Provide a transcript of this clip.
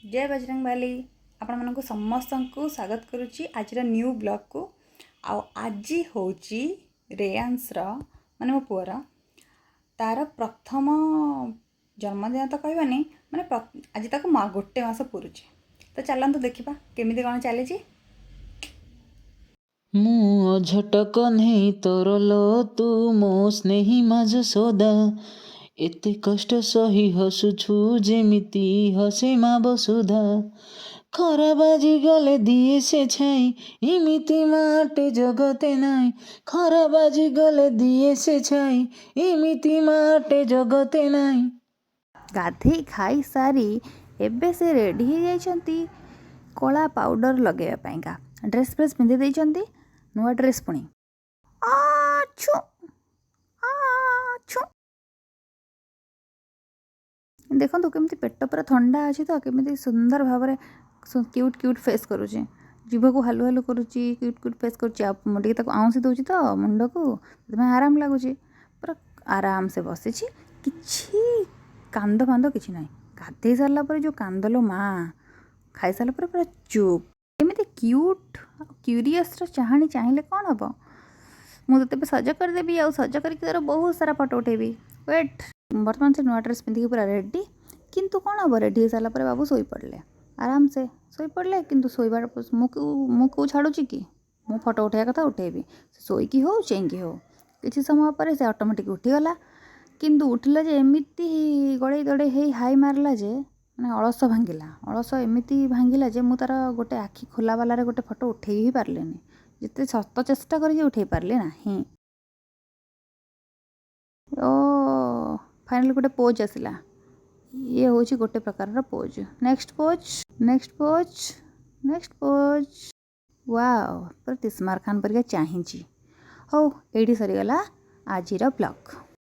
जय बजरंग बाली आपण मानक समस्त को स्वागत करुच्ची आज न्यू ब्लॉग को आज हूँ रेयांसर माने मो पुअर तार प्रथम जन्मदिन तो कहबानी माने आज तक गोटे मास पुरुचे तो चलतु देखा केमी कौन चली मु अझटक नहीं तोर लो तू मो स्नेही माझ सोदा एते कष्ट सही हसुछु जेमिति हसे मा बसुधा खरा बाजी गले दिए से छाई इमिति माटे जगते नाई खरा बाजी गले दिए से छाई इमिति माटे जगते नाई। गाधे खाई सारी एबे से रेडी हो जाइछंती कला पाउडर लगेगा ड्रेस फ्रेस पिंधि देइछंती नुआ ड्रेस पुणी आछु आछु देखो केमती पेट पूरा ठंडा अच्छी तो केमी सुंदर भाव में क्यूट क्यूट फेस करुचे जीभ को हालु हालु करुच्ची क्यूट क्यूट फेस करुच्ची ताको आउंसी दूची तो मुंड को आराम लगुच पूरा आराम से बसी किछि कांद फांद किछि ना गाधे सारा पर जो कांदलो माँ खाई सारा पर पूरा चुप एमती क्यूट क्यूरीयस चाहाणी चाहिए कौन हम मुझे तेज सज करदेवी आ सज कर बहुत सारा फोटो उठेबी वेट बर्तमान से नुआ ड्रेस पिंधिकी पूरा रेडी किंतु कौन हम रेडी हो सारा पर बाबू शोई पड़े आराम से शोई पड़े किंतु शोबार मुझे छाड़ुची कि मु फोटो उठाया कथा उठेबी शोईकी हो चेंकी हो किसी समय पर से ऑटोमेटिक उठीगला किंतु उठिला जे एमिती गड़े दड़े हे हाई मारला जे मैंने अलस भांगिला अलस एमिती भांगिला जे मु तार गोटे आखि खोला बालारे गोटे फोटो उठे ही पारलेनी जिते सत चेष्टा करके उठे पारली ना ओ फाइनल गोटे पोज आसला ये हूँ गोटे प्रकार pose next pose next pose next pose wow पूरा तिस्मार खान परिका चाहिए हौ ये सरीगला आज ब्लॉग।